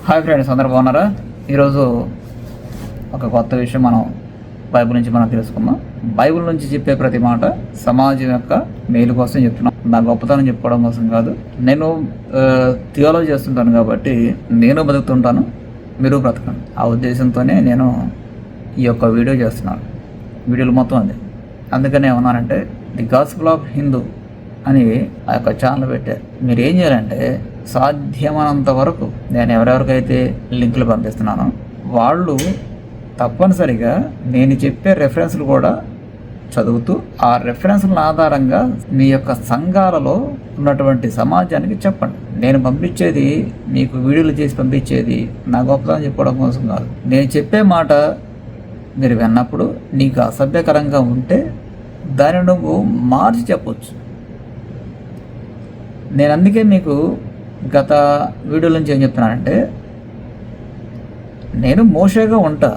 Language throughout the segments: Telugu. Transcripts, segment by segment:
హాయ్ ఫ్రెండ్స్, అందరూ బాగున్నారా? ఈరోజు ఒక కొత్త విషయం బైబిల్ నుంచి తెలుసుకుందాం. బైబిల్ నుంచి చెప్పే ప్రతి మాట సమాజం యొక్క మేలు కోసం చెప్తున్నాం, నా గొప్పతనం చెప్పుకోవడం కోసం కాదు. నేను థియాలజీ చేస్తుంటాను కాబట్టి నేను బతుకుతుంటాను, మీరు బ్రతకండి. ఆ ఉద్దేశంతోనే నేను ఈ యొక్క వీడియో చేస్తున్నాను. వీడియోలు మొత్తం అది. అందుకనే ఏమన్నానంటే ది గాస్పెల్ ఆఫ్ హిందూ అని ఆ యొక్క ఛానల్ పెట్టారు. మీరు ఏం చేయాలంటే సాధ్యమైనంత వరకు నేను ఎవరెవరికైతే లింకులు పంపిస్తున్నానో వాళ్ళు తప్పనిసరిగా నేను చెప్పే రెఫరెన్స్లు కూడా చదువుతూ ఆ రెఫరెన్స్ల ఆధారంగా మీ యొక్క సంఘాలలో ఉన్నటువంటి సమాజానికి చెప్పండి. నేను పంపించేది మీకు వీడియోలు చేసి పంపించేది నా గొప్పతనం చెప్పుకోవడం కోసం కాదు. నేను చెప్పే మాట మీరు విన్నప్పుడు నీకు అసభ్యకరంగా ఉంటే దాన్ని నువ్వు మార్చి చెప్పొచ్చు. నేను అందుకే మీకు గత వీడియోల నుంచి ఏం చెప్తున్నానంటే, నేను మోషేగా ఉంటా,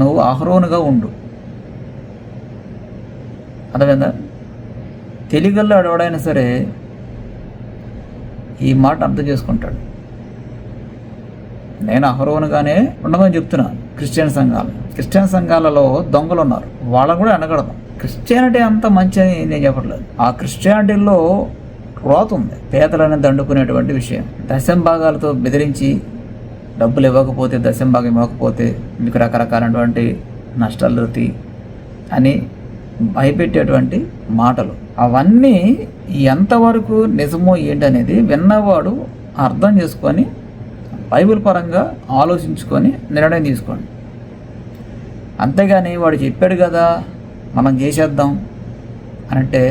నువ్వు అహరోనుగా ఉండు. అర్థమైందా? తెలుగులో ఎవడైనా సరే ఈ మాట అర్థం చేసుకుంటాడు. నేను అహరోనుగానే ఉండమని చెప్తున్నా. క్రిస్టియన్ సంఘాలలో దొంగలు ఉన్నారు, వాళ్ళని కూడా అనగడదాం. క్రిస్టియానిటీ అంత మంచి అని నేను చెప్పట్లేదు. ఆ క్రిస్టియానిటీలో రోత ఉంది, పేదలను దండుకునేటువంటి విషయం. దశంభాగాలతో బెదిరించి డబ్బులు ఇవ్వకపోతే, దశంభాగం ఇవ్వకపోతే మీకు రకరకాలైనటువంటి నష్టాలు అని భయపెట్టేటువంటి ఆటలు. అవన్నీ ఎంతవరకు నిజమో ఏంటనేది విన్నవాడు అర్థం చేసుకొని బైబిల్ పరంగా ఆలోచించుకొని నిర్ణయం తీసుకోండి. అంతేగాని వాడు చెప్పాడు కదా మనం చేసేద్దాం అంటే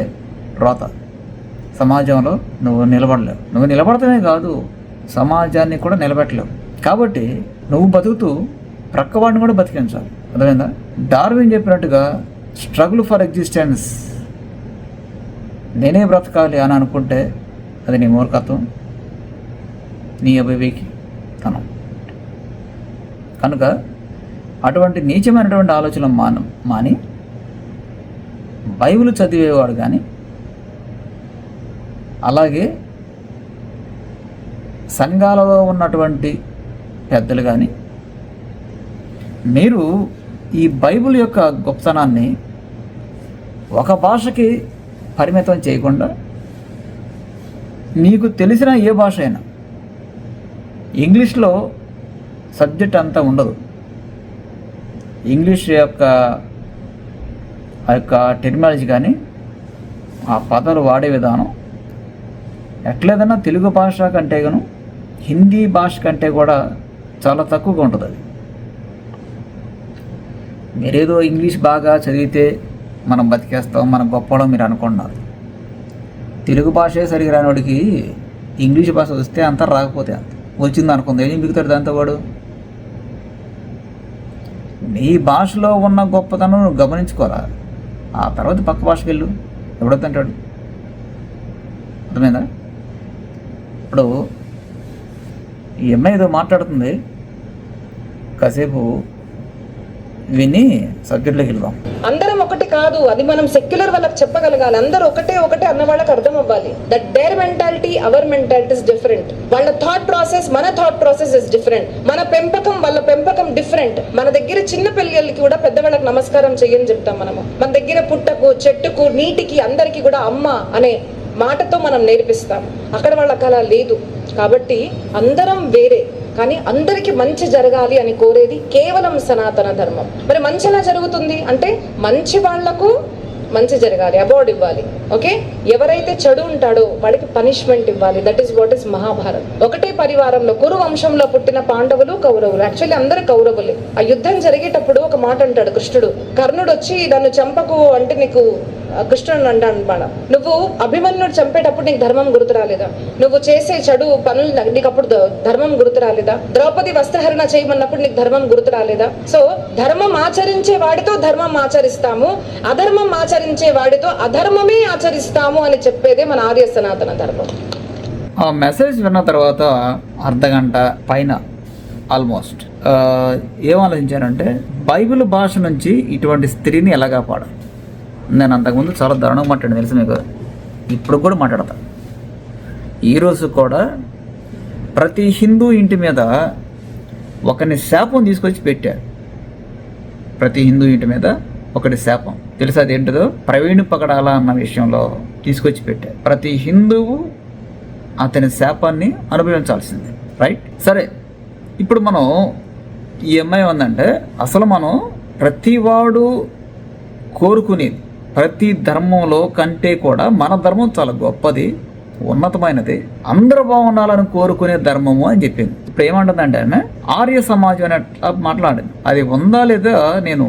రోత. సమాజంలో నువ్వు నిలబడలేవు. నువ్వు నిలబడటమే కాదు, సమాజాన్ని కూడా నిలబెట్టలేవు. కాబట్టి నువ్వు బతుకుతూ ప్రక్కవాడిని కూడా బతికించాలి. అర్థమైందా? డార్విన్ చెప్పినట్టుగా స్ట్రగుల్ ఫర్ ఎగ్జిస్టెన్స్. నేనే బ్రతకాలి అని అనుకుంటే అది నీ మూర్ఖత్వం, నీ అవివేకితనం. కనుక అటువంటి నీచమైనటువంటి ఆలోచనలు మాని బైబిల్ చదివేవాడు కానీ, అలాగే సంఘాలలో ఉన్నటువంటి పెద్దలు కానీ, మీరు ఈ బైబిల్ యొక్క గొప్పతనాన్ని ఒక భాషకి పరిమితం చేయకుండా మీకు తెలిసిన ఏ భాష అయినా, ఇంగ్లీష్లో సబ్జెక్ట్ అంతా ఉండదు. ఇంగ్లీష్ యొక్క టెర్మినాలజీ కానీ, ఆ పదాలు వాడే విధానం ఎట్లేదన్నా తెలుగు భాష కంటే గాను హిందీ భాష కంటే కూడా చాలా తక్కువగా ఉంటుంది. అది మీరేదో ఇంగ్లీష్ బాగా చదివితే మనం బతికేస్తాం, మనం గొప్పడం మీరు అనుకున్నారు. తెలుగు భాషే సరిగా రానివాడికి ఇంగ్లీష్ భాష వస్తే అంతా రాకపోతే అంత వచ్చింది అనుకుంది, ఏం మిగుతాడు దాంతో వాడు? నీ భాషలో ఉన్న గొప్పతనం నువ్వు గమనించుకోరా. ఆ తర్వాత పక్క భాషకి వెళ్ళు, ఎవడొద్దంటాడు? అర్థమైందా? ఇప్పుడు ఈ అమ్మాయి ఏదో మాట్లాడుతుంది, కాసేపు విని సబ్జెక్ట్లోకి వెళ్దాం. అందరం ఒకటి కాదు, అది మనం సెక్యులర్ వాళ్ళకి చెప్పగలగాలి. అందరూ ఒకటే అన్న వాళ్ళకి అర్థం అవ్వాలి. That their mentality our mentality is different. వాళ్ళ థాట్ ప్రాసెస్ మన థాట్ ప్రాసెస్ ఇస్ డిఫరెంట్. మన పెంపకం వాళ్ళ పెంపకం డిఫరెంట్. మన దగ్గర చిన్న పిల్లలకి కూడా పెద్దవాళ్ళకి నమస్కారం చెయ్యని చెప్తాం మనము. మన దగ్గర పుట్టకు, చెట్టుకు, నీటికి, అందరికీ కూడా అమ్మ అనే మాటతో మనం నేర్పిస్తాం. అక్కడ వాళ్ళకి అలా లేదు. కాబట్టి అందరం వేరే, కానీ అందరికీ మంచి జరగాలి అని కోరేది కేవలం సనాతన ధర్మం. మరి మంచి ఎలా జరుగుతుంది అంటే మంచి వాళ్లకు మంచి జరగాలి, అవార్డు ఇవ్వాలి. ఓకే, ఎవరైతే చెడు ఉంటాడో వాడికి పనిష్మెంట్ ఇవ్వాలి. That is what is Mahabharat. ఒకటే పరివారంలో కురు వంశంలో పుట్టిన పాండవులు, కౌరవులు. యాక్చువల్లీ అందరు కౌరవులే. ఆ యుద్ధం జరిగేటప్పుడు ఒక మాట అంటాడు కృష్ణుడు. కర్ణుడు వచ్చి నన్ను చంపకు అంటే నీకు కృష్ణుడు అంటాను బాణ, నువ్వు అభిమన్యుడు చంపేటప్పుడు నీకు ధర్మం గుర్తు రాలేదా? నువ్వు చేసే చెడు పనులు నీకు అప్పుడు ధర్మం గుర్తు రాలేదా? ద్రౌపది వస్త్రహరణ చేయమన్నప్పుడు నీకు ధర్మం గుర్తు రాలేదా? సో ధర్మం ఆచరించే వాడితో ధర్మం ఆచరిస్తాము, అధర్మం ఆచరించే వాడితో అధర్మమే ఆచరిస్తాము అని చెప్పేదే మన ఆర్య సనాతన ధర్మం. ఆ మెసేజ్ విన్న తర్వాత అర్ధగంట పైన ఆల్మోస్ట్ ఏం ఆలోచించానంటే, బైబిల్ భాష నుంచి ఇటువంటి స్త్రీని ఎలా కాపాడాలి. నేను అంతకుముందు చాలా దారుణంగా మాట్లాడాను, తెలుసు మీకు. ఇప్పుడు కూడా మాట్లాడతా. ఈరోజు కూడా ప్రతి హిందూ ఇంటి మీద ఒకని శాపం తీసుకొచ్చి పెట్టారు. ప్రతి హిందూ ఇంటి మీద ఒకటి శాపం, తెలుసా అదేంటిదో? ప్రవీణ్ పగడాల అన్న విషయంలో తీసుకొచ్చి పెట్టారు. ప్రతి హిందువు అతని శాపాన్ని అనుభవించాల్సిందే, రైట్? సరే, ఇప్పుడు మనం ఈ అమ్మాయి ఉందంటే అసలు మనం ప్రతివాడు కోరుకునేది ప్రతి ధర్మంలో కంటే కూడా మన ధర్మం చాలా గొప్పది, ఉన్నతమైనది, అందరూ బాగుండాలని కోరుకునే ధర్మము అని చెప్పింది. ఇప్పుడు ఏమంటుందంటే ఆమె ఆర్య సమాజం అనే మాట్లాడింది. అది ఉందా లేదా నేను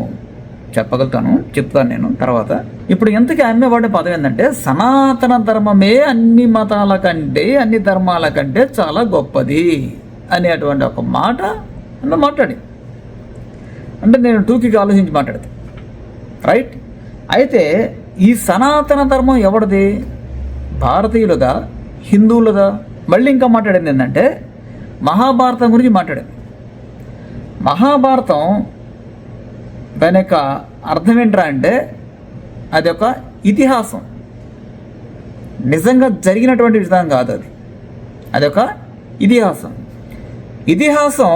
చెప్తాను నేను తర్వాత. ఇప్పుడు ఇంతకీ ఆమె వాడే పదం ఏంటంటే సనాతన ధర్మమే అన్ని మతాల కంటే అన్ని ధర్మాల కంటే చాలా గొప్పది అనేటువంటి ఒక మాట ఆమె మాట్లాడింది. అంటే నేను టూకీగా ఆలోచించి మాట్లాడతాను, రైట్? అయితే ఈ సనాతన ధర్మం ఎవరిది? భారతీయులదా, హిందువులదా? మళ్ళీ ఇంకా మాట్లాడింది ఏంటంటే మహాభారతం గురించి మాట్లాడింది. మహాభారతం దాని యొక్క అర్థం ఏంట్రా అంటే అది ఒక ఇతిహాసం, నిజంగా జరిగినటువంటి విధానం కాదు అది, అదొక ఇతిహాసం. ఇతిహాసం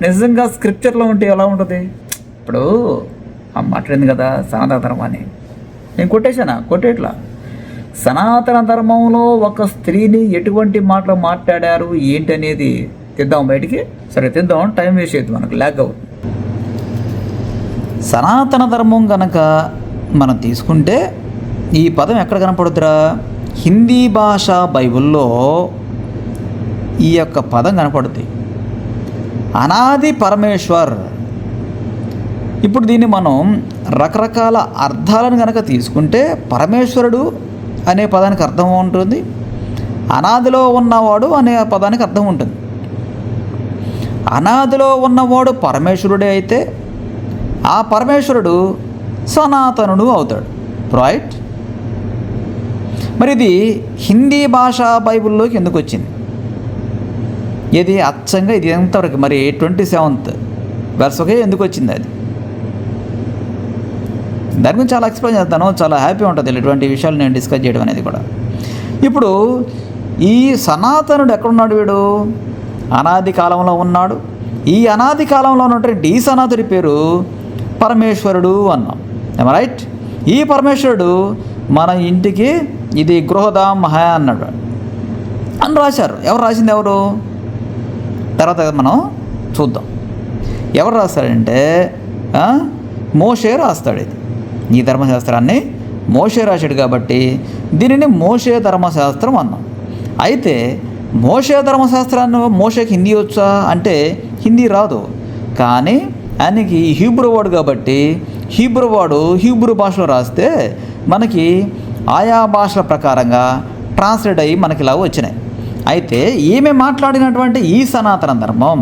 నిజంగా స్క్రిప్చర్లో ఉంటే ఎలా ఉంటుంది? ఇప్పుడు మాట్లాడింది కదా సనాతన ధర్మాన్ని, నేను కొట్టేట్లా. సనాతన ధర్మంలో ఒక స్త్రీని ఎటువంటి మాటలు మాట్లాడారు ఏంటి అనేది తెద్దాం బయటికి. సరే తెద్దాం, టైం వేస్ట్ అవుతుంది, మనకు ల్యాగ్ అవుతుంది. సనాతన ధర్మం కనుక మనం తీసుకుంటే ఈ పదం ఎక్కడ కనపడుతురా? హిందీ భాష బైబిల్లో ఈ యొక్క పదం కనపడుతుంది, అనాది పరమేశ్వర్. ఇప్పుడు దీన్ని మనం రకరకాల అర్థాలను కనుక తీసుకుంటే పరమేశ్వరుడు అనే పదానికి అర్థం ఉంటుంది, అనాదిలో ఉన్నవాడు అనే పదానికి అర్థం ఉంటుంది. అనాదిలో ఉన్నవాడు పరమేశ్వరుడే అయితే ఆ పరమేశ్వరుడు సనాతనుడు అవుతాడు, రైట్? మరి ఇది హిందీ భాషా బైబిల్లోకి ఎందుకు వచ్చింది? ఇది అచ్చంగా ఇది ఎంతవరకు మరి 27th వెర్స్కే ఎందుకు వచ్చింది? అది దాని గురించి చాలా ఎక్స్ప్లెయిన్ చేస్తాను, చాలా హ్యాపీ ఉంటుంది ఇటువంటి విషయాలు నేను డిస్కస్ చేయడం అనేది కూడా. ఇప్పుడు ఈ సనాతనుడు ఎక్కడున్నాడు? వీడు అనాది కాలంలో ఉన్నాడు. ఈ అనాది కాలంలో ఉన్నటువంటి ఈ సనాతుడి పేరు పరమేశ్వరుడు అన్నాం, రైట్? ఈ పరమేశ్వరుడు మన ఇంటికి ఇది గృహదాం మహా అన్నాడు అని రాశారు. ఎవరు రాసింది? ఎవరు? తర్వాత మనం చూద్దాం ఎవరు రాస్తాడంటే మోషే రాస్తాడు. ఇది ఈ ధర్మశాస్త్రాన్ని మోషే రాశాడు కాబట్టి దీనిని మోషే ధర్మశాస్త్రం అన్నాం. అయితే మోషే ధర్మశాస్త్రాన్ని మోషేకి హిందీ వచ్చా అంటే హిందీ రాదు, కానీ ఆయనకి హీబ్రూ వాడు కాబట్టి హీబ్రూ భాషలో రాస్తే మనకి ఆయా భాషల ప్రకారంగా ట్రాన్స్లేట్ అయ్యి మనకి ఇలా వచ్చినాయి. అయితే ఈమె మాట్లాడినటువంటి ఈ సనాతన ధర్మం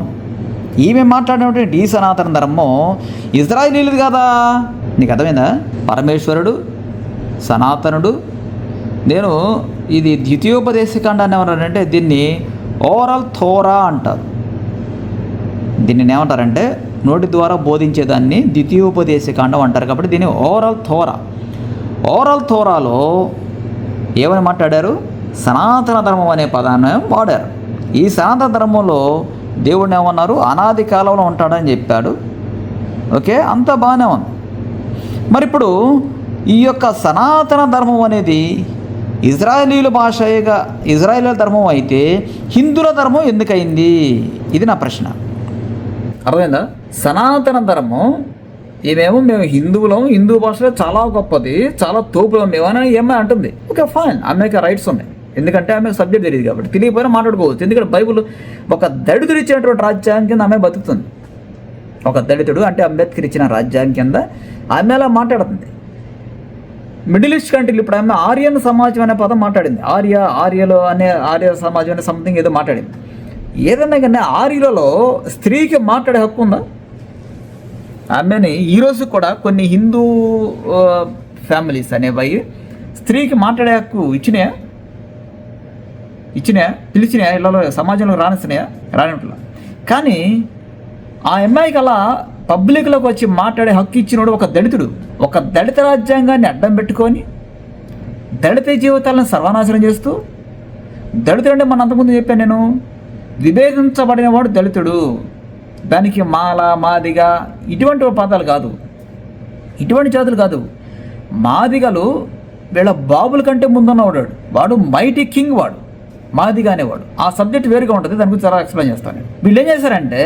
ఇజ్రాయిలీలది కదా. నీకు అర్థమైందా? పరమేశ్వరుడు సనాతనుడు. నేను ఇది ద్వితీయోపదేశకాండాన్ని ఏమన్నారంటే దీన్ని ఓరల్ థోరా అంటారు. దీన్ని ఏమంటారంటే నోటి ద్వారా బోధించేదాన్ని ద్వితీయోపదేశకాండం అంటారు. కాబట్టి దీన్ని ఓరల్ థోరాలో ఏమని మాట్లాడారు? సనాతన ధర్మం అనే పదాన్ని వాడారు. ఈ సనాతన ధర్మంలో దేవుడిని ఏమన్నారు? అనాది కాలంలో ఉంటాడని చెప్పాడు. ఓకే, అంతా బాగానే ఉంది. మరి ఇప్పుడు ఈ యొక్క సనాతన ధర్మం అనేది ఇజ్రాయేలీల ధర్మం అయితే హిందువుల ధర్మం ఎందుకయింది? ఇది నా ప్రశ్న. అర్థమైందా? సనాతన ధర్మం మేము హిందూ భాషలో చాలా గొప్పది, చాలా తోపులం మేమని ఏమై అంటుంది. ఓకే ఫైన్, ఆమెకి రైట్స్ ఉన్నాయి, ఎందుకంటే ఆమెకు సబ్జెక్ట్ తెలియదు కాబట్టి తెలియకపోయినా మాట్లాడుకోవచ్చు. ఎందుకంటే బైబిల్ ఒక దళితుడు ఇచ్చినటువంటి రాజ్యాంగం కింద ఆమె బతుకుతుంది. ఒక దళితుడు అంటే అంబేద్కర్ ఇచ్చిన రాజ్యాంగం కింద ఆమె అలా మాట్లాడుతుంది. మిడిల్ ఈస్ట్ కంట్రీలు ఇప్పుడు ఆమె ఆర్యన్ సమాజం అనే పదం మాట్లాడింది. ఆర్య సమాజం అనే సంథింగ్ ఏదో మాట్లాడింది. ఏదన్నా కానీ ఆర్యులలో స్త్రీకి మాట్లాడే హక్కు ఉందా? ఆమెని ఈరోజు కూడా కొన్ని హిందూ ఫ్యామిలీస్ అనేవి స్త్రీకి మాట్లాడే హక్కు ఇచ్చినాయా? పిలిచినాయా? ఇళ్ళలో సమాజంలో రానిట్లా. కానీ ఆ అమ్మాయికి అలా పబ్లిక్లోకి వచ్చి మాట్లాడే హక్కు ఇచ్చినోడు ఒక దళితుడు. ఒక దళిత రాజ్యాంగాన్ని అడ్డం పెట్టుకొని దళిత జీవితాలను సర్వనాశనం చేస్తూ దళితుడు అంటే మన అంతకుముందు చెప్పాను నేను, విభేదించబడిన వాడు దళితుడు. దానికి మాల, మాదిగ ఇటువంటి పదాలు కాదు, ఇటువంటి జాతులు కాదు. మాదిగలు వీళ్ళ బాబుల కంటే ముందున్నవాడు, వాడు మైటీ కింగ్, వాడు మాదిగ అనేవాడు. ఆ సబ్జెక్ట్ వేరుగా ఉంటుంది, దాని గురించి చాలా ఎక్స్ప్లెయిన్ చేస్తాను. వీళ్ళు ఏం చేశారంటే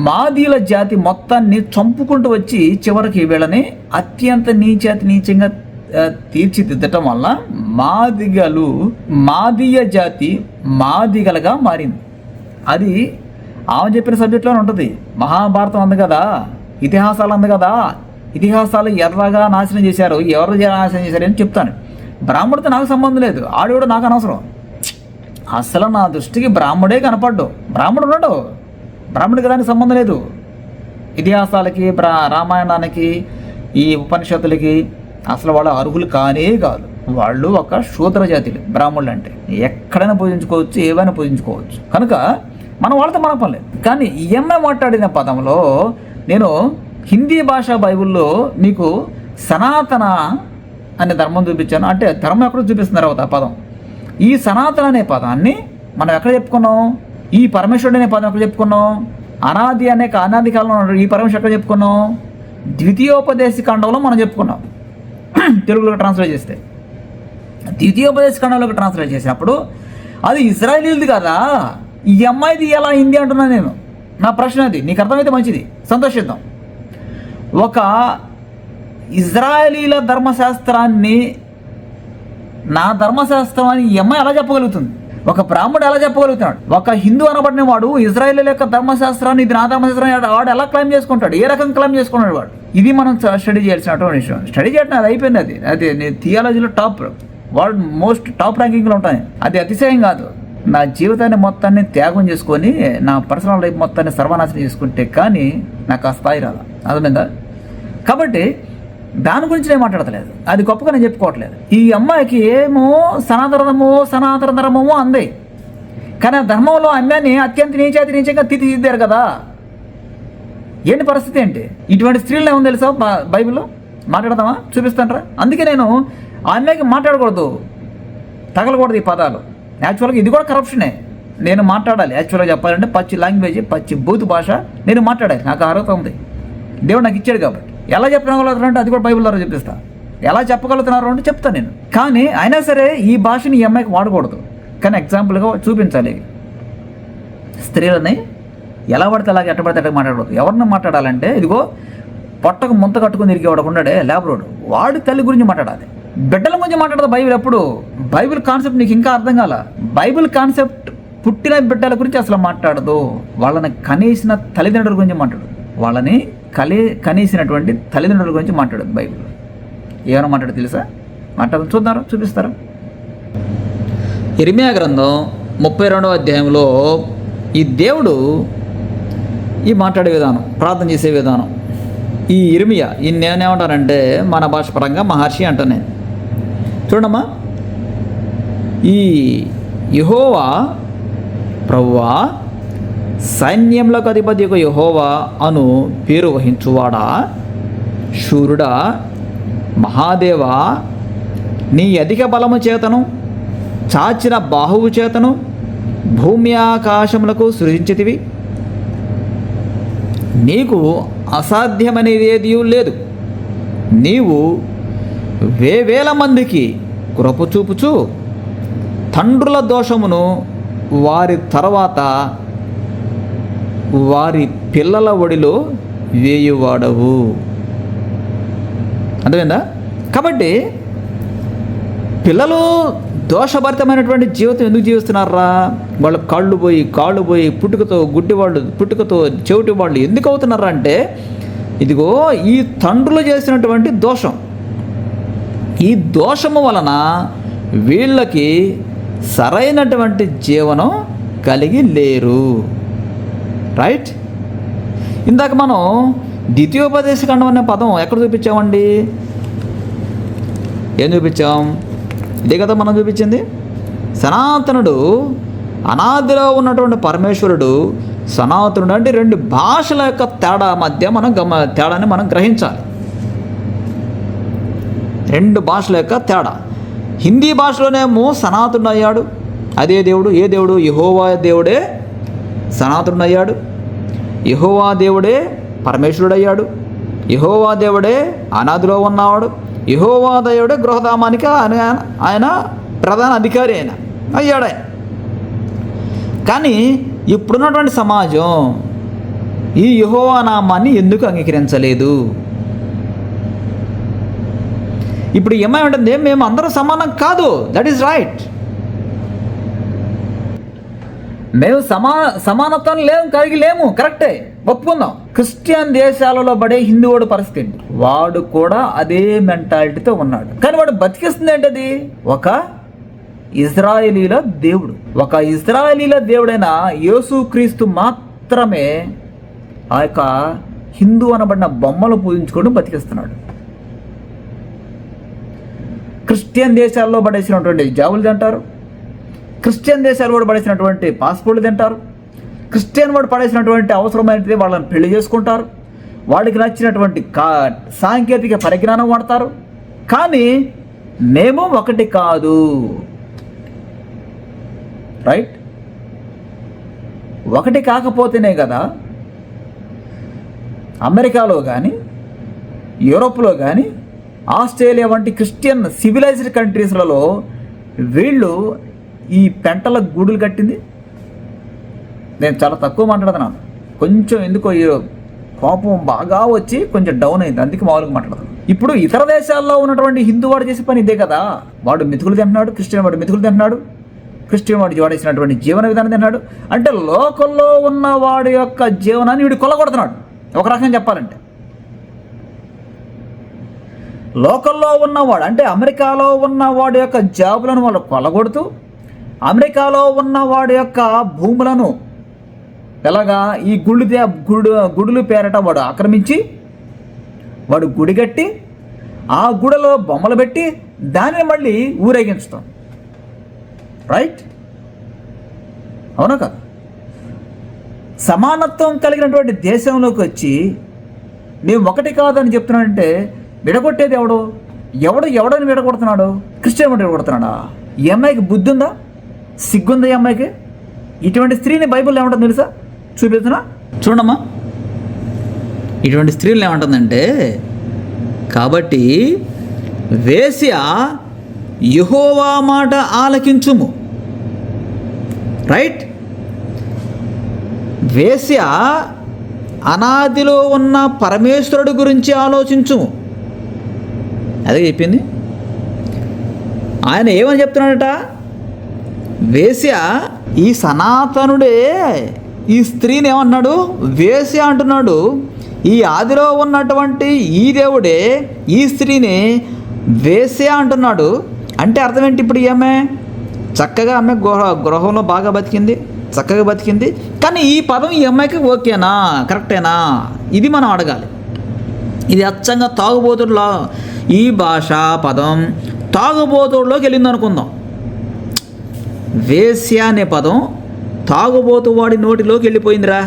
మాదిల జాతి మొత్తాన్ని చంపుకుంటూ వచ్చి చివరికి వీళ్ళని అత్యంత నీచంగా తీర్చిదిద్దటం వల్ల మాదియ జాతి మాదిగలుగా మారింది. అది ఆమె చెప్పిన సబ్జెక్టులోనే ఉంటుంది. మహాభారతం అంది కదా, ఇతిహాసాలు అంది కదా, ఇతిహాసాలు ఎర్రగా నాశనం చేశారు, ఎవరు నాశనం చేశారు అని చెప్తాను. బ్రాహ్మడితో నాకు సంబంధం లేదు, ఆడేవాడు నాకు అనవసరం. అసలు నా దృష్టికి బ్రాహ్మడే కనపడ్డు. బ్రాహ్మడు ఉన్నాడు, బ్రాహ్మడికి దానికి సంబంధం లేదు. ఇతిహాసాలకి, రామాయణానికి, ఈ ఉపనిషత్తులకి అసలు వాళ్ళు అర్హులు కానే కాదు. వాళ్ళు ఒక శూద్ర జాతిలు బ్రాహ్మణులు అంటే. ఎక్కడైనా పూజించుకోవచ్చు, ఏవైనా పూజించుకోవచ్చు. కనుక మనం వాళ్ళతో మన పని లేదు. కానీ ఈఎంఐ మాట్లాడిన పదంలో నేను హిందీ భాషా బైబిల్లో మీకు సనాతన అనే ధర్మం చూపించాను. అంటే ధర్మం ఎక్కడో చూపిస్తున్నారు ఆ పదం. ఈ సనాతన అనే పదాన్ని మనం ఎక్కడ చెప్పుకున్నాం? ఈ పరమేశ్వరుడు అనే పదం ఎక్కడ చెప్పుకున్నాం? అనాది కాలంలో ఈ పరమేశ్వరుడు ఎక్కడ చెప్పుకున్నాం? ద్వితీయోపదేశ ఖండంలో మనం చెప్పుకున్నాం. తెలుగులోకి ట్రాన్స్లేట్ చేస్తే ద్వితీయోపదేశ ఖండంలోకి ట్రాన్స్లేట్ చేసినప్పుడు అది ఇజ్రాయేలీది కదా, ఈ అమ్మాయిది ఎలా హిందీ అంటున్నాను నేను. నా ప్రశ్న అది. నీకు అర్థమైతే మంచిది, సంతోషిద్దాం. ఒక ఇజ్రాయేలీల ధర్మశాస్త్రాన్ని నా ధర్మశాస్త్రం అని ఈ అమ్మాయి ఎలా చెప్పగలుగుతుంది? ఒక బ్రాహ్మడు ఎలా చెప్పగలుగుతున్నాడు? ఒక హిందూ అనబడిన వాడు ఇజ్రాయేల్ యొక్క ధర్మశాస్త్రాన్ని ఇది నా ధర్మశాస్త్రం వాడు ఎలా క్లైమ్ చేసుకుంటాడు? ఏ రకంగా క్లైమ్ చేసుకున్నాడు వాడు? ఇది మనం స్టడీ చేయాల్సినటువంటి విషయం. స్టడీ చేయడం అది అయిపోయింది. అది నేను థియాలజీలో వరల్డ్ మోస్ట్ టాప్ ర్యాంకింగ్లో ఉంటాను. అది అతిశయం కాదు. నా జీవితాన్ని మొత్తాన్ని త్యాగం చేసుకొని నా పర్సనల్ లైఫ్ మొత్తాన్ని సర్వనాశనం చేసుకుంటే కానీ నాకు ఆ స్థాయి రాదు. అర్థమైందా? కాబట్టి దాని గురించి నేను మాట్లాడతలేదు, అది గొప్పగా నేను చెప్పుకోవట్లేదు. ఈ అమ్మాయికి ఏమో సనాతన ధర్మమో అంది, కానీ ఆ ధర్మంలో అమ్మాయిని అత్యంత నీచంగా తీర్చిదిద్దారు కదా. ఏంటి పరిస్థితి ఏంటి? ఇటువంటి స్త్రీలు ఏమో తెలుసా బైబిల్లో? మాట్లాడదామా? చూపిస్తానరా. అందుకే నేను ఆ అమ్మాయికి మాట్లాడకూడదు, తగలకూడదు ఈ పదాలు. యాక్చువల్గా ఇది కూడా కరప్షనే. నేను మాట్లాడాలి. యాక్చువల్గా చెప్పాలంటే పచ్చి లాంగ్వేజ్, పచ్చి బూత్ భాష నేను మాట్లాడాలి. నాకు అర్హత ఉంది, దేవుడు నాకు ఇచ్చాడు. కాబట్టి ఎలా చెప్పగలుగుతారంటే అది కూడా బైబిల్ ద్వారా చెప్పిస్తా. ఎలా చెప్పగలుగుతున్నారు అంటే చెప్తాను నేను. కానీ అయినా సరే ఈ భాషని ఈ అమ్మాయికి వాడకూడదు. కానీ ఎగ్జాంపుల్గా చూపించాలి. స్త్రీలని ఎలా పడితే అలాగే ఎట్టబడితే అట్లా మాట్లాడకూడదు. ఎవరిని మాట్లాడాలంటే ఇదిగో పొట్టకు ముంత కట్టుకుని తిరిగేవాడు ఉన్నాడే లేబరోడు, వాడి తల్లి గురించి మాట్లాడాలి. బిడ్డల గురించి మాట్లాడదు బైబిల్ ఎప్పుడు. బైబిల్ కాన్సెప్ట్ నీకు ఇంకా అర్థం కాల. బైబిల్ కాన్సెప్ట్ పుట్టిన బిడ్డల గురించి అసలు మాట్లాడదు. వాళ్ళని కనీసిన తల్లిదండ్రుల గురించి మాట్లాడదు. వాళ్ళని కనీసినటువంటి తల్లిదండ్రుల గురించి మాట్లాడదు బైబిల్. ఏమైనా మాట్లాడదు తెలుసా? మాట్లాడదు. చూద్దారా, చూపిస్తారా? ఇర్మియా గ్రంథం 32వ అధ్యాయంలో ఈ దేవుడు ఈ మాట్లాడే విధానం, ప్రార్థన చేసే విధానం, ఈ ఇర్మియా ఈ నేనేమంటానంటే మన భాష పరంగా మహర్షి అంటాను నేను. చూడమ్మా, ఈ యెహోవా ప్రభువా సైన్యములకు అధిపతి యొక్క యెహోవా అను పేరు వహించువాడా, శూరుడా, మహాదేవా, నీ అధిక బలము చేతను చాచిన బాహువు చేతను భూమి ఆకాశములకు సృజించితివి. నీకు అసాధ్యమనేది ఏదీ లేదు. నీవు వేవేల మందికి కృప చూపుచు తండ్రుల దోషమును వారి తర్వాత వారి పిల్లల ఒడిలో వేయువాడవు. అర్థమైందా? కాబట్టి పిల్లలు దోషభరితమైనటువంటి జీవితం ఎందుకు జీవిస్తున్నారా? వాళ్ళు కాళ్ళు పోయి పుట్టుకతో గుడ్డివాళ్ళు, పుట్టుకతో చెవిటి వాళ్ళు ఎందుకు అవుతున్నారా అంటే ఇదిగో ఈ తండ్రులు చేసినటువంటి దోషం. ఈ దోషము వలన వీళ్ళకి సరైనటువంటి జీవనం కలిగి లేరు. రైట్? ఇందాక మనం ద్వితీయోపదేశ ఖండం అనే పదం ఎక్కడ చూపించామండి? ఏం చూపించాం? ఇదే కదా మనం చూపించింది. సనాతనుడు, అనాదిలో ఉన్నటువంటి పరమేశ్వరుడు సనాతనుడు అంటే రెండు భాషల యొక్క తేడా మధ్య తేడాన్ని మనం గ్రహించాలి. రెండు భాషల యొక్క తేడా. హిందీ భాషలోనేమో సనాతనుడు అయ్యాడు, అదే దేవుడు, ఏ దేవుడు? యెహోవా దేవుడే సనాతనుడయ్యాడు, యెహోవా దేవుడే పరమేశ్వరుడయ్యాడు, యెహోవా దేవుడే అనాదిలో ఉన్నవాడు, యెహోవా దేవుడే గృహధామానికి ఆయన ప్రధాన అధికారి అయ్యాడు ఆయన. కానీ ఇప్పుడున్నటువంటి సమాజం ఈ యెహోవా నామాన్ని ఎందుకు అంగీకరించలేదు? ఇప్పుడు ఏమైంటుంది, మేము అందరం సమానం కాదు. That is right. మేము సమానత్వం కలిగి లేము, కరెక్టే, ఒప్పుకుందాం. క్రిస్టియన్ దేశాలలో పడే హిందువుడు పరిస్థితి ఏంటి? వాడు కూడా అదే మెంటాలిటీతో ఉన్నాడు. కానీ వాడు బతికిస్తుంది ఏంటది? ఒక ఇజ్రాయేలీల దేవుడు. ఒక ఇజ్రాయేలీల దేవుడైన యేసుక్రీస్తు మాత్రమే ఆ యొక్క హిందూ అనబడిన బొమ్మలు పూజించుకోవడం బతికిస్తున్నాడు. క్రిస్టియన్ దేశాల్లో పడేసినటువంటి జాబులు తింటారు, క్రిస్టియన్ దేశాలు కూడా పడేసినటువంటి పాస్పోర్ట్లు తింటారు, క్రిస్టియన్ వాడు పడేసినటువంటి అవసరమైనది వాళ్ళని పెళ్లి చేసుకుంటారు, వాడికి నచ్చినటువంటి సాంకేతిక పరిజ్ఞానం వాడతారు. కానీ మేము ఒకటి కాదు, రైట్? ఒకటి కాకపోతేనే కదా అమెరికాలో కానీ, యూరోప్లో కానీ, ఆస్ట్రేలియా వంటి క్రిస్టియన్ సివిలైజ్డ్ కంట్రీస్లలో వీళ్ళు ఈ పెంటల గూడులు కట్టింది. నేను చాలా తక్కువ మాట్లాడుతున్నాను, కొంచెం ఎందుకో ఈ కోపం బాగా వచ్చి కొంచెం డౌన్ అయింది, అందుకే మామూలుగా మాట్లాడుతున్నాను. ఇప్పుడు ఇతర దేశాల్లో ఉన్నటువంటి హిందూ వాడు చేసే పని ఇదే కదా. వాడు మెతుకులు తింటున్నాడు, క్రిస్టియన్ వాడు మెతుకులు తింటున్నాడు, క్రిస్టియన్ వాడు వాడేసినటువంటి జీవన విధానం తింటున్నాడు. అంటే లోకల్లో ఉన్న వాడి యొక్క జీవనాన్ని వీడు కొల్లగొడుతున్నాడు. ఒక రకంగా చెప్పాలంటే లోకల్లో ఉన్నవాడు అంటే అమెరికాలో ఉన్న వాడి యొక్క జాబులను వాళ్ళు కొల్లగొడుతూ, అమెరికాలో ఉన్న వాడి యొక్క భూములను ఎలాగా ఈ గుడులు పేరట వాడు ఆక్రమించి, వాడు గుడి కట్టి ఆ గుడిలో బొమ్మలు పెట్టి దానిని మళ్ళీ ఊరేగించుతాం. రైట్? అవునా కదా? సమానత్వం కలిగినటువంటి దేశంలోకి వచ్చి మేము ఒకటి కాదని చెప్తున్నాడంటే విడగొట్టేది ఎవడని విడగొడుతున్నాడు? క్రిస్టియన్ వాడు విడగొడుతున్నాడా? ఈ అమ్మాయికి బుద్ధి ఉందా? సిగ్గుందా ఈ అమ్మాయికి? ఇటువంటి స్త్రీని బైబిల్లో ఏమంటుందో తెలుసా? చూపిస్తున్నా, చూడమ్మా. ఇటువంటి స్త్రీలు ఏమంటుందంటే, కాబట్టి వేశ్య యెహోవా మాట ఆలకించుము. రైట్? వేశ్య అనాదిలో ఉన్న పరమేశ్వరుడు గురించి ఆలోచించుము. అదే చెప్పింది. ఆయన ఏమని చెప్తున్నాడట? వేశ్య, ఈ సనాతనుడే ఈ స్త్రీని ఏమన్నాడు? వేశ్య అంటున్నాడు. ఈ ఆదిలో ఉన్నటువంటి ఈ దేవుడే ఈ స్త్రీని వేశ్య అంటున్నాడు. అంటే అర్థం ఏంటి? ఇప్పుడు ఈమె చక్కగా ఆమె గృహంలో బాగా బతికింది, చక్కగా బతికింది. కానీ ఈ పదం ఈ అమ్మాయికి ఓకేనా, కరెక్టేనా? ఇది మనం అడగాలి. ఇది అచ్చంగా తాగుబోతుడులా ఈ భాషా పదం తాగుబోతుడిలోకి వెళ్ళింది అనుకుందాం. వేశ్య అనే పదం తాగుబోతు వాడి నోటిలోకి వెళ్ళిపోయిందిరా,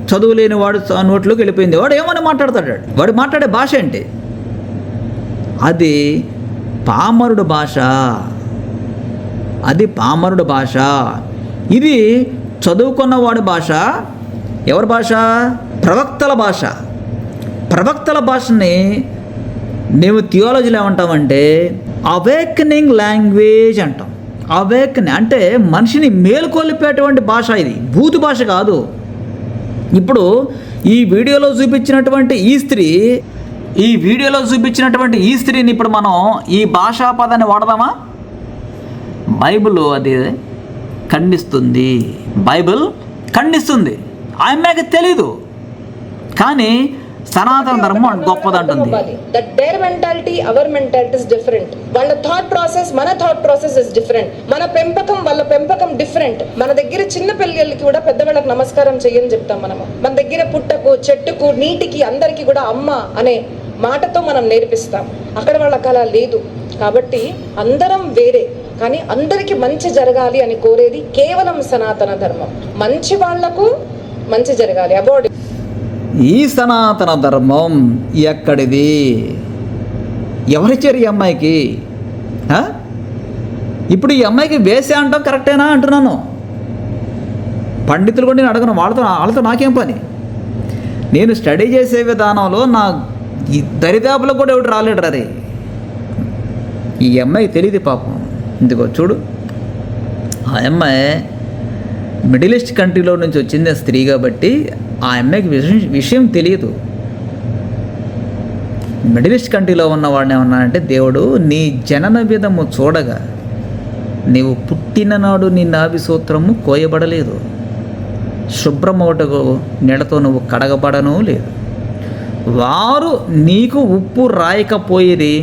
చదువులేని వాడు నోటిలోకి వెళ్ళిపోయింది. వాడు ఏమని మాట్లాడతాడు? వాడు మాట్లాడే భాష ఏంటి? అది పామరుడు భాష, అది పామరుడు భాష. ఇది చదువుకున్నవాడి భాష. ఎవరి భాష? ప్రవక్తల భాష. ప్రవక్తల భాషని మేము థియాలజీలో ఏమంటామంటే అవేకనింగ్ లాంగ్వేజ్ అంటాం. అవేకనింగ్ అంటే మనిషిని మేలుకొల్పేటువంటి భాష. ఇది భూతు భాష కాదు. ఇప్పుడు ఈ వీడియోలో చూపించినటువంటి ఈ స్త్రీని ఇప్పుడు మనం ఈ భాషా పదాన్ని వాడదామా? బైబిల్ అది ఖండిస్తుంది. బైబిల్ ఖండిస్తుంది. ఆ అమ్మాయికి తెలీదు, కానీ సనాతన ధర్మం గొప్పదంటుంది. That their mentality our mentality is different. వాళ్ళ థాట్ ప్రాసెస్ మన థాట్ ప్రాసెస్ ఇస్ డిఫరెంట్. మన పెంపకం వాళ్ళ పెంపకం డిఫరెంట్. మన దగ్గర చిన్న పిల్లలకి కూడా పెద్దవాళ్ళకి నమస్కారం చెయ్యని చెప్తాం మనము. మన దగ్గర పుట్టకు, చెట్టుకు, నీటికి, అందరికి కూడా అమ్మ అనే మాటతో మనం నేర్పిస్తాం. అక్కడ వాళ్ళకి అలా లేదు. కాబట్టి అందరం వేరే, కానీ అందరికి మంచి జరగాలి అని కోరేది కేవలం సనాతన ధర్మం. మంచి వాళ్లకు మంచి జరగాలి. అబౌట్ ఈ సనాతన ధర్మం ఎక్కడిది? ఎవరిచ్చారు ఈ అమ్మాయికి? ఇప్పుడు ఈ అమ్మాయికి వేసే అంటాం కరెక్టేనా అంటున్నాను. పండితులు కూడా నేను అడగను, వాళ్ళతో నాకేం పని. నేను స్టడీ చేసే విధానంలో నా ఈ దరిదాపులకు కూడా ఎవడు రాలేడు. రే ఈ అమ్మాయికి తెలియదు పాపం. ఇందుకో చూడు, ఆ అమ్మాయి మిడిల్ ఈస్ట్ కంట్రీలో నుంచి వచ్చింది స్త్రీ కాబట్టి ఆ అమ్మాయికి విషయం తెలియదు. మిడిల్ ఈస్ట్ కంట్రీలో ఉన్నవాడిని ఏమన్నానంటే, దేవుడు నీ జనన విధము చూడగా నీవు పుట్టిన నాడు నీ నాభి సూత్రము కోయబడలేదు, శుభ్రమోటకు నీడతో నువ్వు కడగబడను లేదు, వారు నీకు ఉప్పు రాయకపోయేది,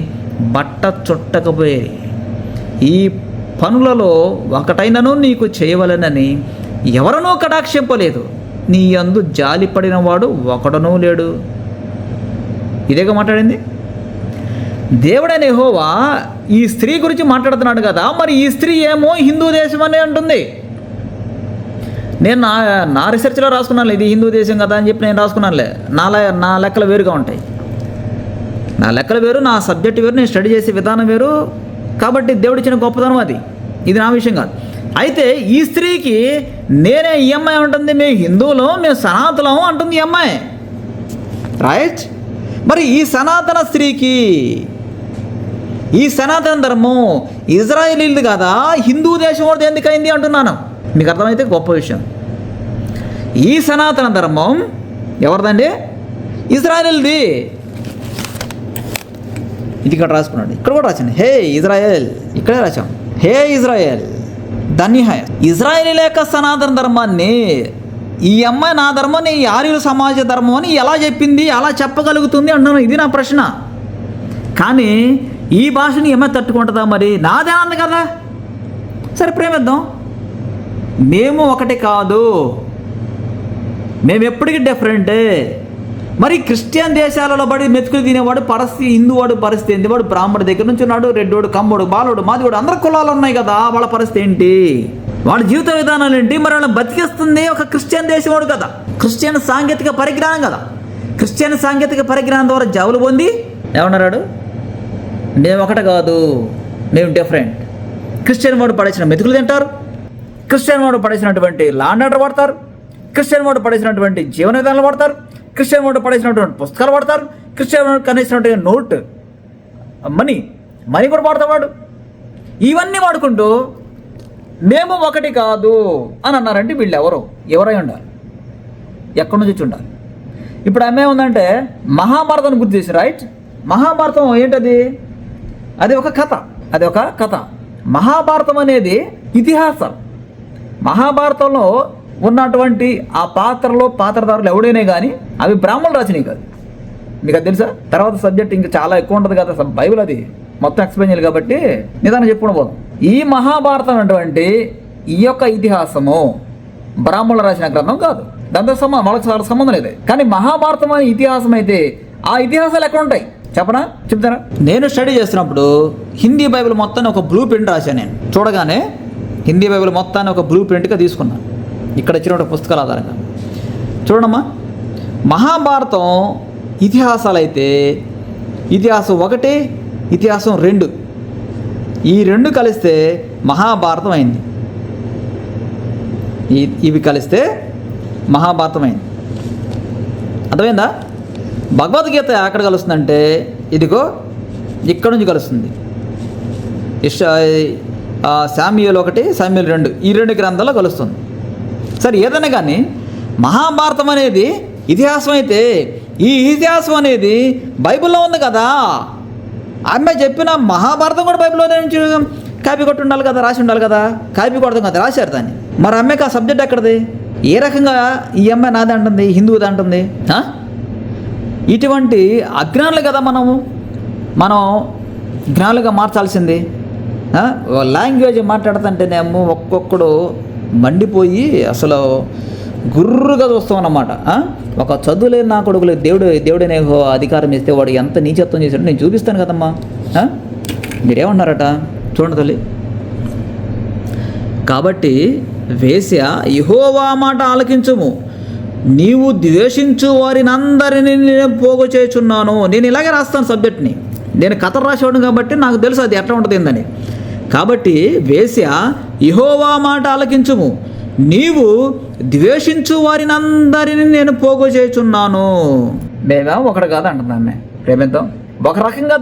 బట్ట చుట్టకపోయేది, ఈ పనులలో ఒకటైనను నీకు చేయవలెనని ఎవరనూ కటాక్షింపలేదు, నీ యందు జాలిపడిన వాడు ఒకడనూ లేడు. ఇదేగా మాట్లాడింది. దేవుడైన యెహోవా ఈ స్త్రీ గురించి మాట్లాడుతున్నాడు కదా, మరి ఈ స్త్రీ ఏమో హిందూ దేశం అని అంటుంది. నేను నా రీసెర్చ్లో రాసుకున్నాను, ఇది హిందూ దేశం కదా అని చెప్పి నేను రాసుకున్నానులే. నా లెక్కలు వేరుగా ఉంటాయి. నా లెక్కలు వేరు, నా సబ్జెక్ట్ వేరు, నేను స్టడీ చేసే విధానం వేరు. కాబట్టి దేవుడు ఇచ్చిన గొప్పతనం అది, ఇది నా విషయం కాదు. అయితే ఈ స్త్రీకి నేనే ఈ అమ్మాయి ఉంటుంది, మేము హిందువులం, మేము సనాతనం అంటుంది ఈ అమ్మాయి, రైట్? మరి ఈ సనాతన స్త్రీకి ఈ సనాతన ధర్మం ఇజ్రాయేలీది కదా, హిందూ దేశం వాడిది ఎందుకైంది అంటున్నాను. మీకు అర్థమైతే గొప్ప విషయం. ఈ సనాతన ధర్మం ఎవరిదండి? ఇజ్రాయేల్ది. ఇది ఇక్కడ రాసుకున్నాడు, ఇక్కడ కూడా రాశాను, హే ఇజ్రాయెల్, ఇక్కడే రాశాం, హే ఇజ్రాయెల్ ధన్యహాయ. ఇజ్రాయేలీ లేక సనాతన ధర్మాన్ని ఈ అమ్మాయి నా ధర్మాన్ని ఈ ఆర్యుల సమాజ ధర్మం అని ఎలా చెప్పింది, అలా చెప్పగలుగుతుంది అంటున్నాను. ఇది నా ప్రశ్న. కానీ ఈ భాషని ఏమైనా తట్టుకుంటుందా? మరి నాదే అంది కదా, సరే ప్రేమిద్దాం. మేము ఒకటి కాదు, మేము ఎప్పటికీ డిఫరెంటే. మరి క్రిస్టియన్ దేశాలలో పడి మెతుకులు తినేవాడు పరిస్థితి, హిందువాడు పరిస్థితి ఏంటి? వాడు బ్రాహ్మణ దగ్గర నుంచి ఉన్నాడు, రెడ్డోడు, కమ్మోడు, బాలోడు, మాదివాడు, అందరు కులాలు ఉన్నాయి కదా, వాళ్ళ పరిస్థితి ఏంటి? వాళ్ళ జీవిత విధానాలు ఏంటి? మరి వాళ్ళని బతికిస్తుంది ఒక క్రిస్టియన్ దేశం వాడు కదా, క్రిస్టియన్ సాంకేతిక పరిజ్ఞానం కదా. క్రిస్టియన్ సాంకేతిక పరిజ్ఞానం ద్వారా జావులు పొంది ఏమన్నాడు? మేము ఒకటి కాదు, మేము డిఫరెంట్. క్రిస్టియన్ వాడు పడేసిన మెతుకులు తింటారు, క్రిస్టియన్ వాడు పడేసినటువంటి లా అండ్ ఆర్డర్ వాడతారు, క్రిస్టియన్ వాడు పడేసినటువంటి జీవన విధానాలు వాడతారు, క్రిస్టియన్ వాడు పడేసినటువంటి పుస్తకాలు వాడతారు, క్రిస్టియన్ వాడు కనేసినటువంటి నోట్ మనీ కూడా వాడతాడు. ఇవన్నీ వాడుకుంటూ మేము ఒకటి కాదు అని అన్నారంటే వీళ్ళు ఎవరై ఉండాలి? ఎక్కడి నుంచి వచ్చి ఉండాలి? ఇప్పుడు ఆమె ఉందంటే మహాభారతాన్ని గుర్తు చేసి, రైట్? మహాభారతం ఏంటది? అది ఒక కథ. మహాభారతం అనేది ఇతిహాసం. మహాభారతంలో ఉన్నటువంటి ఆ పాత్రదారులు ఎవడైనా కానీ అవి బ్రాహ్మణులు రాసినవి కాదు. మీకు అది తెలుసా? తర్వాత సబ్జెక్ట్ ఇంకా చాలా ఎక్కువ ఉంటుంది కదా, బైబిల్ అది మొత్తం ఎక్స్ప్లెయిన్ చేయాలి కాబట్టి నిదానం చెప్పుకుంటూ పోదాం. ఈ మహాభారతం అటువంటి ఈ యొక్క ఇతిహాసము బ్రాహ్మణులు రాసిన గ్రంథం కాదు, దాంతో వాళ్ళకి చాలా సంబంధం లేదు. కానీ మహాభారతం అనే ఇతిహాసం అయితే ఆ ఇతిహాసాలు ఎక్కడ ఉంటాయి చెప్తారా? నేను స్టడీ చేస్తున్నప్పుడు హిందీ బైబిల్ మొత్తాన్ని ఒక బ్లూ ప్రింట్ రాశాను. నేను చూడగానే హిందీ బైబిల్ మొత్తాన్ని ఒక బ్లూ ప్రింట్గా తీసుకున్నాను, ఇక్కడ ఇచ్చిన పుస్తకాల ఆధారంగా. చూడమ్మా, మహాభారతం ఇతిహాసాలు అయితే ఇతిహాసం 1, ఇతిహాసం 2, ఈ 2 కలిస్తే మహాభారతం అయింది. ఇవి కలిస్తే మహాభారతం అయింది. అర్థమైందా? భగవద్గీత ఎక్కడ కలుస్తుందంటే ఇదిగో ఇక్కడ నుంచి కలుస్తుంది. శామ్యూయల్ 1, శామ్యూయల్ 2, ఈ 2 గ్రంథాల్లో కలుస్తుంది. సరే, ఏదైనా కానీ మహాభారతం అనేది ఇతిహాసం అయితే ఈ ఇతిహాసం అనేది బైబిల్లో ఉంది కదా. ఆమె చెప్పిన మహాభారతం కూడా బైబిల్లోనే కాపీ కొట్టి ఉండాలి కదా, రాసి ఉండాలి కదా. కాపీ కొడతాం కదా, రాశారు దాన్ని. మరి అమ్మాయికి ఆ సబ్జెక్ట్ ఎక్కడది? ఏ రకంగా ఈ అమ్మాయి నాదే అంటుంది, హిందువుది అంటుంది? ఇటువంటి అజ్ఞానులు కదా మనం జ్ఞానులుగా మార్చాల్సింది. లాంగ్వేజ్ మాట్లాడుతుంటేనేమో ఒక్కొక్కడు మండిపోయి అసలు గుర్రుగా చూస్తాం అన్నమాట. ఒక చదువులేని నా కొడుకులు దేవుడనే అధికారం ఇస్తే వాడు ఎంత నీచత్వం చేశాడో నేను చూపిస్తాను కదమ్మా. మీరేమన్నారట చూడండి తల్లి. కాబట్టి వేశ్య, యెహోవా మాట ఆలకించుము, నీవు ద్వేషించు వారిని అందరినీ నేను పోగు చేయుచున్నాను. నేను ఇలాగే రాస్తాను సబ్జెక్ట్ని. నేను కథలు రాసేవాడు కాబట్టి నాకు తెలుసు అది ఎట్లా ఉంటుంది ఏందని. కాబట్టి వేశ్య, యెహోవా మాట ఆలకించుము, నీవు ద్వేషించు వారిని అందరిని నేను పోగు చేయుచున్నాను. మేమేమో ఒకటి కాదు అంటుందామె, ప్రేమిద్దాం. ఒక రకంగా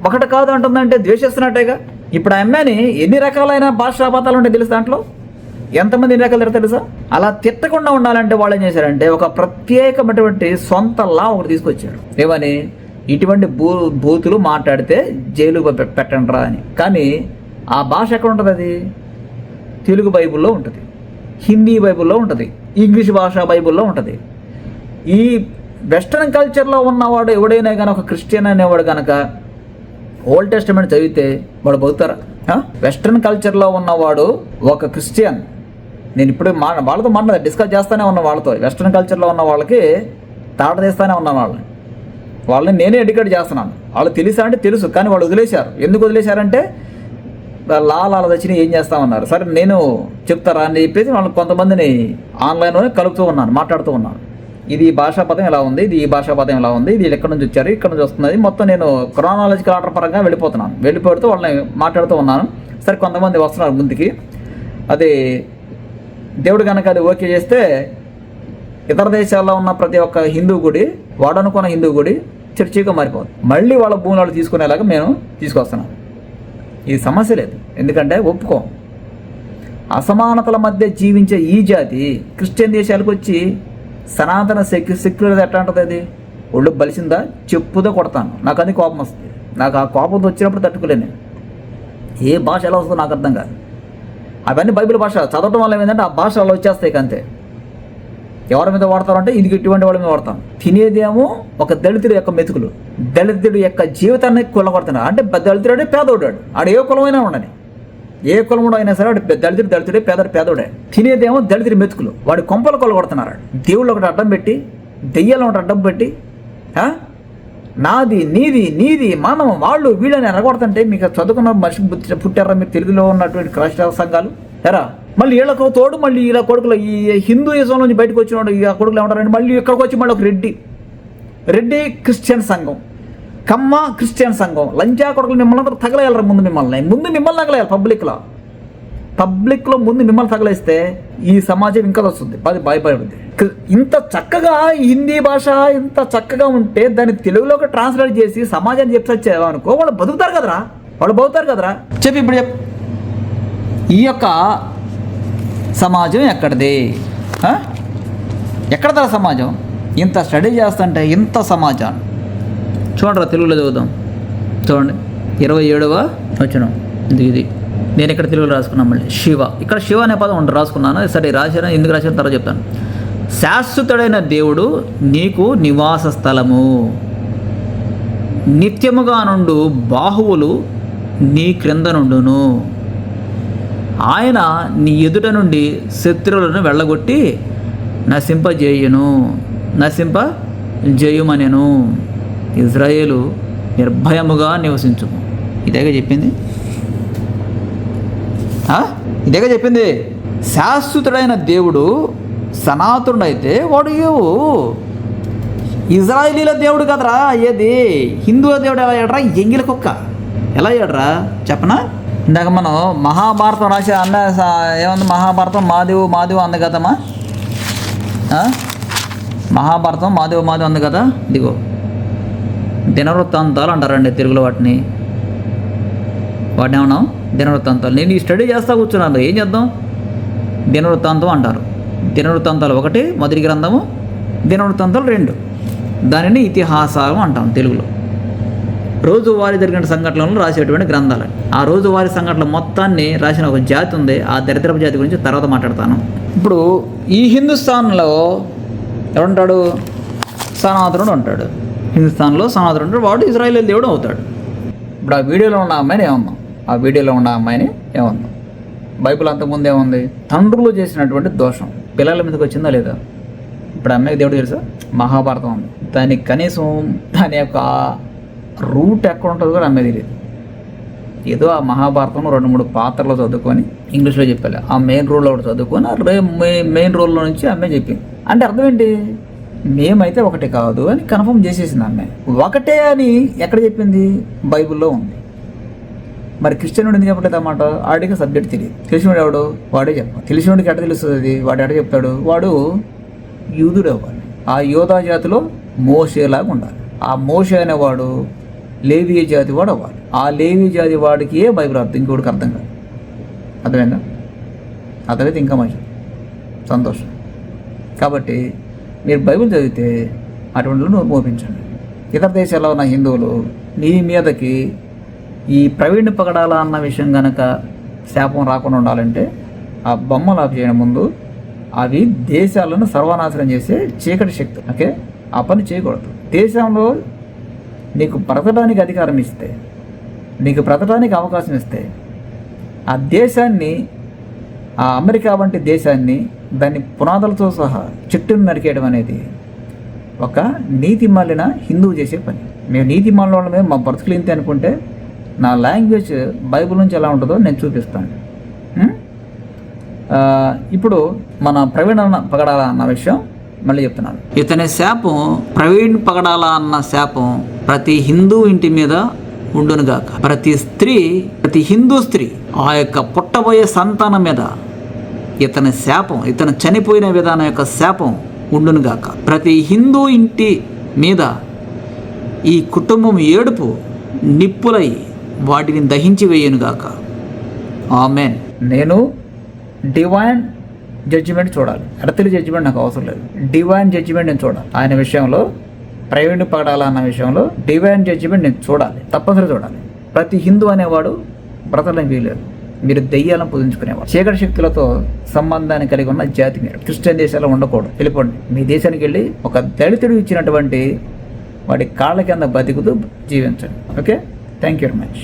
ఒకటి కాదు అంటుందంటే ద్వేషిస్తున్నట్టేగా. ఇప్పుడు ఆ అమ్మాయిని ఎన్ని రకాలైన భాషాపాతాలు ఉంటాయి తెలుసు, దాంట్లో ఎంతమంది ఎన్ని రకాలు తెలుసా. అలా తిట్టకుండా ఉండాలంటే వాళ్ళు ఏం చేశారంటే ఒక ప్రత్యేకమైనటువంటి సొంత లా ఒకటి తీసుకొచ్చారు. ఏమని, ఇటువంటి బూతులు మాట్లాడితే జైలు పెట్టండి రా అని. కానీ ఆ భాష ఎక్కడ ఉంటుంది? అది తెలుగు బైబిల్లో ఉంటుంది, హిందీ బైబిల్లో ఉంటుంది, ఇంగ్లీష్ భాష బైబిల్లో ఉంటుంది. ఈ వెస్ట్రన్ కల్చర్లో ఉన్నవాడు ఎవడైనా కానీ, ఒక క్రిస్టియన్ అనేవాడు కనుక ఓల్డ్ టెస్టమెంట్ చదివితే వాడు బతుకుతారా? వెస్ట్రన్ కల్చర్లో ఉన్నవాడు ఒక క్రిస్టియన్, నేను ఇప్పుడు వాళ్ళతో డిస్కస్ చేస్తూనే ఉన్న వాళ్ళతో, వెస్ట్రన్ కల్చర్లో ఉన్న వాళ్ళకి తాట తీస్తూనే ఉన్న వాళ్ళని నేనే ఎడ్యుకేట్ చేస్తున్నాను. వాళ్ళు తెలుసా అంటే తెలుసు, కానీ వాళ్ళు వదిలేశారు. ఎందుకు వదిలేశారంటే లాల వచ్చిన ఏం చేస్తామన్నారు. సరే నేను చెప్తారా అని చెప్పేసి వాళ్ళు కొంతమందిని ఆన్లైన్లోనే కలుపుతూ ఉన్నాను, మాట్లాడుతూ ఉన్నాను. ఇది ఈ భాషా పదం ఇలా ఉంది, ఇది ఈ భాషా పదం ఇలా ఉంది, ఇది ఎక్కడి నుంచి వచ్చారు, ఇక్కడ నుంచి వస్తుంది. మొత్తం నేను క్రోనాలజికల్ ఆర్డర్ పరంగా వెళ్ళిపోతూ వాళ్ళని మాట్లాడుతూ ఉన్నాను. సరే కొంతమంది వస్తున్నారు ముందుకి. అది దేవుడు కనుక అది ఓకే చేస్తే ఇతర దేశాల్లో ఉన్న ప్రతి ఒక్క హిందూ గుడి, వాడనుకున్న హిందూ గుడి చర్చిగా మారిపోతుంది. మళ్ళీ వాళ్ళ భూములు తీసుకునేలాగా మేము తీసుకొస్తున్నాం. ఇది సమస్య లేదు, ఎందుకంటే ఒప్పుకోం. అసమానతల మధ్య జీవించే ఈ జాతి క్రిస్టియన్ దేశాలకు వచ్చి సనాతన సెక్యులర్ ఎట్లా ఉంటుంది? అది ఒళ్ళు బలిసిందా చెప్పుదో కొడతాను, నాకు అది కోపం వస్తుంది. నాకు ఆ కోపంతో వచ్చినప్పుడు తట్టుకోలేను. ఏ భాష ఎలా వస్తుందో నాకు అర్థం కాదు. అవన్నీ బైబిల్ భాష చదవటం వల్ల ఏంటంటే ఆ భాష అలా వచ్చేస్తాయి అంతే. ఎవరి మీద వాడతారు అంటే ఇది ఇటువంటి వాళ్ళ మీద వాడతాం. తినేదేమో ఒక దళితుడి యొక్క మెతుకులు, దళితుడి యొక్క జీవితాన్ని కొల్లగొడుతున్నారు. అంటే దళితుడే పేదోడాడు, ఆడు ఏ కులమైనా ఉండని, ఏ కులముడు అయినా సరే వాడు దళితుడే, పేదోడే. తినేదేమో దళితుడి మెతుకులు, వాడి కొంపలు కొల్లగొడుతున్నారు. దేవుళ్ళు ఒకటి అడ్డం పెట్టి, దెయ్యాలను ఒకటి అడ్డం పెట్టి, నాది నీది మనం వాళ్ళు వీళ్ళని ఎనగొడుతుంటే మీకు చదువుకున్న మనిషి పుట్టారా మీరు తెలుగులో ఉన్నటువంటి క్రైస్తవ సంఘాలు ఎరా? మళ్ళీ వీళ్ళకు తోడు మళ్ళీ ఇలా కొడుకులు ఈ హిందూయిజం నుంచి బయటకు వచ్చినాడు ఈ కొడుకులు ఏమంటారంటే మళ్ళీ ఇక్కడికి వచ్చి మళ్ళీ ఒక రెడ్డి క్రిస్టియన్ సంఘం, కమ్మ క్రిస్టియన్ సంఘం, లంచా కొడుకులు మిమ్మల్ని అందరూ తగలేయాలరా. ముందు మిమ్మల్ని తగలేయాలి పబ్లిక్లో ముందు మిమ్మల్ని తగలేస్తే ఈ సమాజం ఇంకా వస్తుంది, అది భయపడుతుంది. ఇంత చక్కగా హిందీ భాష ఇంత చక్కగా ఉంటే దాన్ని తెలుగులోకి ట్రాన్స్లేట్ చేసి సమాజాన్ని చెప్పొచ్చావనుకో వాళ్ళు బతుకుతారు కదరా. చెప్పి ఇప్పుడు ఈ యొక్క సమాజం ఎక్కడిది? ఎక్కడదా సమాజం? ఇంత స్టడీ చేస్తుంటే ఇంత సమాజం చూడరా. తెలుగులో చదువుదాం, చూడండి 27వ వచనం. ఇది నేను ఇక్కడ తెలుగులో రాసుకున్నాను. మళ్ళీ శివ, ఇక్కడ శివ అనే పదం రాసుకున్నాను. సరే రాశాను, ఎందుకు రాశాను తర్వాత చెప్తాను. శాశ్వతుడైన దేవుడు నీకు నివాస స్థలము, నిత్యముగా నుండు బాహువులు నీ క్రింద నుండును. ఆయన నీ ఎదుట నుండి శత్రువులను వెళ్ళగొట్టి నశింపజేయుమనెను. ఇజ్రాయేలు నిర్భయముగా నివసించుము. ఇదేగా చెప్పింది. శాశ్వతుడైన దేవుడు సనాతనుడైతే వాడు ఇజ్రాయేలీల దేవుడు కదరా. ఏది హిందువుల దేవుడు ఎలా అయ్యాడరా? ఎంగిల కుక్క ఎలా అయ్యాడరా చెప్పనా? ఇందాక మనం మహాభారతం రాసే అన్న ఏముంది, మహాభారతం మాదేవు అంది కదమ్మా. మహాభారతం మాదేవు అంది కదా. ఇదిగో దినవృత్తాంతాలు అంటారండి తెలుగులో వాటిని ఏమన్నాం? దినవృత్తాంతాలు. నేను ఈ స్టడీ చేస్తా కూర్చున్నాను, ఏం చేద్దాం? దినవృత్తాంతం అంటారు. దినవృత్తాంతాలు 1 మొదటి గ్రంథము, దినవృత్తాంతాలు 2, దానిని ఇతిహాసాలు అంటాం తెలుగులో. రోజువారీ జరిగిన సంఘటనలను రాసేటువంటి గ్రంథాలు. ఆ రోజువారీ సంఘటనలు మొత్తాన్ని రాసిన ఒక జాతి ఉంది. ఆ దరిద్రపు జాతి గురించి తర్వాత మాట్లాడతాను. ఇప్పుడు ఈ హిందుస్థాన్లో ఎవడుంటాడు? సనాతనుడు ఉంటాడు. హిందుస్థాన్లో సనాతనుడు ఉంటాడు, వాడు ఇజ్రాయేల్ దేవుడు అవుతాడు. ఇప్పుడు ఆ వీడియోలో ఉన్న అమ్మాయిని ఏమన్నా బైబిల్ అంతకుముందు ఏముంది? తండ్రులు చేసినటువంటి దోషం పిల్లల మీదకి వచ్చిందా లేదా? ఇప్పుడు అమ్మాయికి దేవుడు తెలుసా? మహాభారతం ఉంది. దానికి కనీసం దాని యొక్క రూట్ ఎక్కడ ఉంటుందో కూడా అమ్మాయి తెలియదు. ఏదో ఆ మహాభారతంలో 2-3 పాత్రలు చదువుకొని ఇంగ్లీష్లో చెప్పాలి, ఆ మెయిన్ రోల్లో ఒకటి చదువుకొని మెయిన్ రోల్లో నుంచి అమ్మాయి చెప్పింది. అంటే అర్థం ఏంటి? మేమైతే ఒకటి కాదు అని కన్ఫర్మ్ చేసేసింది అమ్మాయి. ఒకటే అని ఎక్కడ చెప్పింది? బైబిల్లో ఉంది. మరి క్రిస్టియన్ ఎందుకు చెప్పలేదు అన్నమాట? ఆడికి సబ్జెక్ట్ తెలియదు. తెలిసినోడు ఎవడు? వాడే చెప్పాలి. తెలిసినోడికి ఎట్ట తెలుస్తుంది అది? వాడు ఎట్ట చెప్తాడు? వాడు యూదుడు అవ్వాలి. ఆ యోధా జాతిలో మోషేలాగా ఉండాలి. ఆ మోషే అనేవాడు లేవీ జాతి వాడు అవ్వాలి. ఆ లేవీ జాతి వాడికి ఏ బైబిల్ అర్థం, ఇంకోటికి అర్థం కాదు. అర్థమైందా? అర్థమైతే ఇంకా మంచిది, సంతోషం. కాబట్టి మీరు బైబిల్ చదివితే అటువంటి మోపించండి. ఇతర దేశాల్లో ఉన్న హిందువులు నీ మీదకి ఈ ప్రవీణ్ పగడాల అన్న విషయం కనుక శాపం రాకుండా ఉండాలంటే ఆ బొమ్మలు ఆపు చేయడం ముందు అవి దేశాలను సర్వనాశనం చేసే చీకటి శక్తి. ఓకే, ఆ పని చేయకూడదు. దేశంలో నీకు బ్రతకడానికి అధికారం ఇస్తే, నీకు బ్రతకడానికి అవకాశం ఇస్తే, ఆ దేశాన్ని, ఆ అమెరికా వంటి దేశాన్ని దాని పునాదులతో సహా చెట్టును నరికేయడం అనేది ఒక నీతి మాలిన హిందువు చేసే పని. మేము నీతి మాలిన వాళ్ళమే, మా బ్రతుకులు ఇంతే అనుకుంటే నా లాంగ్వేజ్ బైబిల్ నుంచి ఎలా ఉంటుందో నేను చూపిస్తాను. ఇప్పుడు మన ప్రవీణ్ పగడాల అన్న విషయం మళ్ళీ చెప్తున్నాను. ఇతని శాపం, ప్రవీణ్ పగడాల అన్న శాపం ప్రతి హిందూ ఇంటి మీద ఉండునుగాక. ప్రతి హిందూ స్త్రీ ఆ యొక్క పుట్టబోయే సంతానం మీద ఇతని శాపం, ఇతను చనిపోయిన విధానం యొక్క శాపం ఉండునుగాక. ప్రతి హిందూ ఇంటి మీద ఈ కుటుంబం ఏడుపు నిప్పులై వాటిని దహించి వేయనుగాక. ఆమెన్. నేను డివైన్ జడ్జిమెంట్ చూడాలి. ఎడతలి జడ్జిమెంట్ నాకు అవసరం లేదు. డివైన్ జడ్జిమెంట్ నేను చూడాలి. ఆయన విషయంలో, ప్రవీణ్ పగడాల అన్న విషయంలో డివైన్ జడ్జిమెంట్ నేను చూడాలి, తప్పనిసరి చూడాలి. ప్రతి హిందూ అనేవాడు బ్రతకడానికి వీలేదు. మీరు దెయ్యాలను పూజించుకునేవాడు. చీకటి శక్తులతో సంబంధాన్ని కలిగి ఉన్న జాతి మీరు. క్రిస్టియన్ దేశాల్లో ఉండకూడదు. వెళ్ళిపోండి. మీ దేశానికి వెళ్ళి ఒక దళితుడు ఇచ్చినటువంటి వాడి కాళ్ళ కింద బతుకుతూ జీవించండి. Okay, thank you very much.